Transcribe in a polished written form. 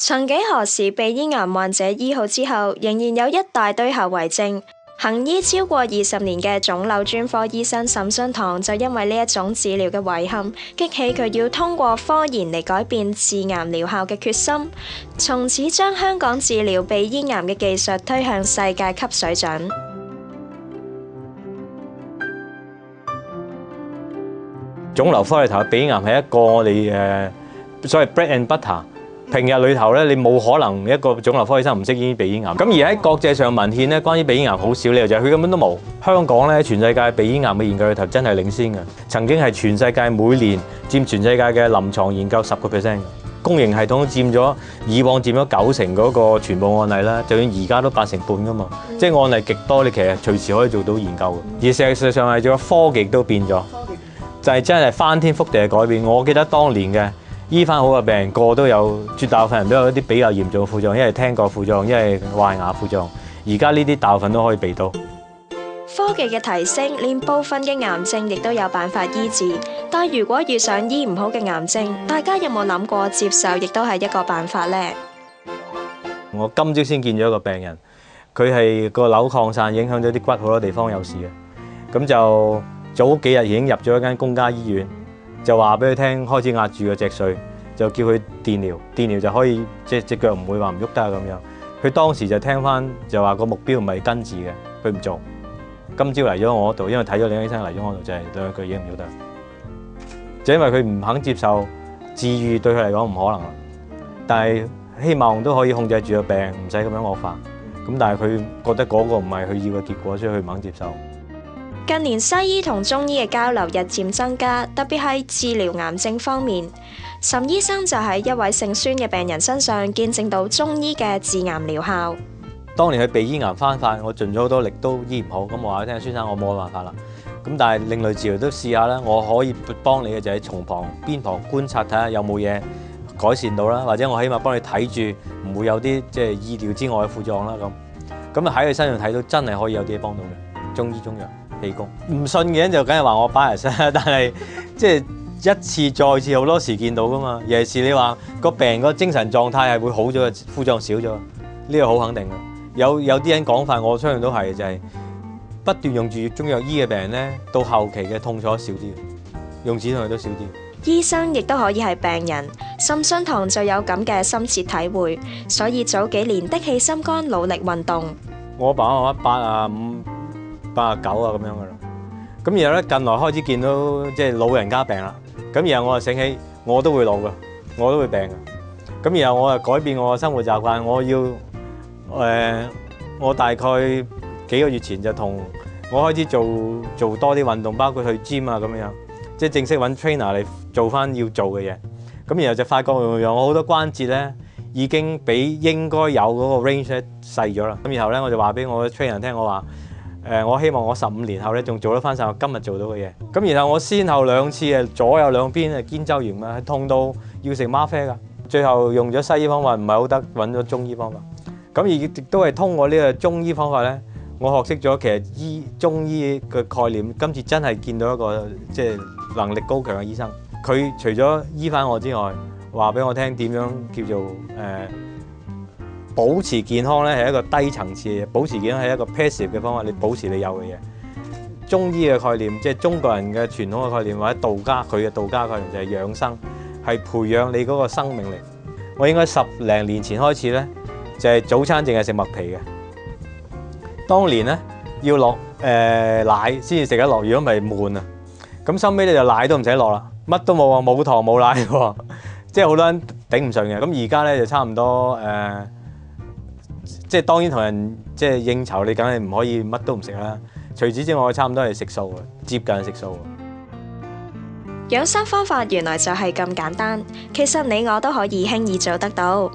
曾幾何時，鼻咽癌患者醫好之後，仍然有一大堆後遺症。行醫超過20年嘅腫瘤專科醫生沈信堂就因為呢一種治療嘅遺憾，激起佢要通過科研嚟改變治癌療效嘅決心，從此將香港治療鼻咽癌嘅技術推向世界級水準。腫瘤科裏頭嘅鼻咽癌係一個我哋所謂 bread and butter。平日裏頭咧，你冇可能一個腫瘤科醫生唔識醫鼻咽癌。咁而喺國際上文獻咧，關於鼻咽癌好少，理由就係佢根本都冇。香港咧，全世界鼻咽癌嘅研究裏頭真係領先嘅，曾經係全世界每年佔全世界嘅臨床研究10%嘅。公營系統都佔咗以往佔咗90%嗰個全部案例啦，就算而家都8成半噶嘛，即係案例極多，你其實隨時可以做到研究嘅。而事實上係仲有科技都變咗，就係真係翻天覆地嘅改變。我記得當年嘅醫翻好嘅病人，個個都有，絕大部分人都有一啲比較嚴重嘅副作用，一係聽覺副作用，一係壞牙副作用。而家呢啲大部分都可以避到。科技嘅提升，連部分嘅癌症亦都有辦法醫治。但如果遇上醫唔好嘅癌症，大家有冇諗過接受，亦都係一個辦法呢？我今朝先見咗一個病人，佢係個瘤擴散，影響咗啲骨好多地方有事嘅。咁就早幾日已經入咗一間公家醫院。就話俾佢聽，開始壓住個脊髓，就叫佢電療，電療就可以即係隻腳唔會話唔喐得咁樣。佢當時就聽翻就話個目標唔係根治嘅，佢唔做。今朝嚟咗我嗰度，因為睇咗另一個醫生嚟咗我度，就係兩腳已經唔喐得。就因為佢唔肯接受治癒，對佢嚟講唔可能啦。但係希望都可以控制住個病，唔使咁樣惡化。咁但係佢覺得嗰個唔係佢要嘅結果，所以佢唔肯接受。近年西醫同中醫嘅交流日漸增加，特別係治療癌症方面。沈醫生就喺一位姓孫嘅病人身上見證到中醫嘅治癌療效。當年佢鼻咽癌翻發，我盡咗好多力都醫唔好，咁我話佢聽，孫生我冇辦法啦。咁但係另類治療都試下啦，我可以幫你嘅就係從邊旁觀察睇下有冇嘢改善到啦，或者我起碼幫你睇住，唔會有啲即係意料之外嘅副作用啦咁。咁啊喺佢身上睇到真係可以有啲嘢幫到嘅，中醫中藥。氣功唔信嘅人就梗係話我 bias 啦，但係即係一次再次好多時見到噶嘛。尤其是你話個病個精神狀態係會好咗，副作用少咗，呢個好肯定嘅。有啲人講法，我相信都係就係不斷用住中藥醫嘅病人咧，到後期嘅痛楚少啲，用止痛藥都少啲。醫生亦都可以係病人，沈信堂就有咁嘅深切體會，所以早幾年的起心肝，努力運動。我爸我85、89啊咁樣噶啦，咁然後咧近來開始見到即係老人家病啦，咁然後我就醒起我都會老噶，我都會病噶，咁然後我就改變我嘅生活習慣，我要我大概幾個月前就同我開始做多啲運動，包括去 gym 啊咁樣，即係正式揾 trainer 嚟做翻要做嘅嘢，咁然後就發覺我好多關節咧已經比應該有嗰個 range 咧細咗啦，咁然後咧我就話俾我嘅 trainer 聽，我話我希望我15年後咧仲做得翻晒我今日做到嘅嘢。咁然後我先後2次左右兩邊肩周炎啊，痛到要食嗎啡㗎。最後用咗西醫方法唔係好得，揾咗中醫方法。咁亦都係通過呢個中醫方法咧，我學識咗其實中醫嘅概念。今次真係見到一個即係能力高強嘅醫生，佢除咗醫翻我之外，話俾我聽點樣叫做保持健康咧係一個低層次嘅嘢，保持健康係一個 passive 嘅方法，你保持你有嘅嘢。中醫嘅概念，即係中國人嘅傳統嘅概念，或者道家佢嘅道家概念就係養生，係培養你嗰個生命力。我應該10零年前開始咧，就係早餐淨係食麥皮嘅。當年咧要落奶先至食得落，如果唔係悶啊。咁收尾咧就奶都唔使落啦，乜都冇啊，冇糖冇奶喎，即係好多人頂唔順嘅。咁而家咧就差唔多即係當然同人即係應酬，你梗係唔可以乜都唔食啦。除此之外，差唔多係食素嘅，接近食素。養生方法原來就係咁簡單，其實你我都可以輕易做得到。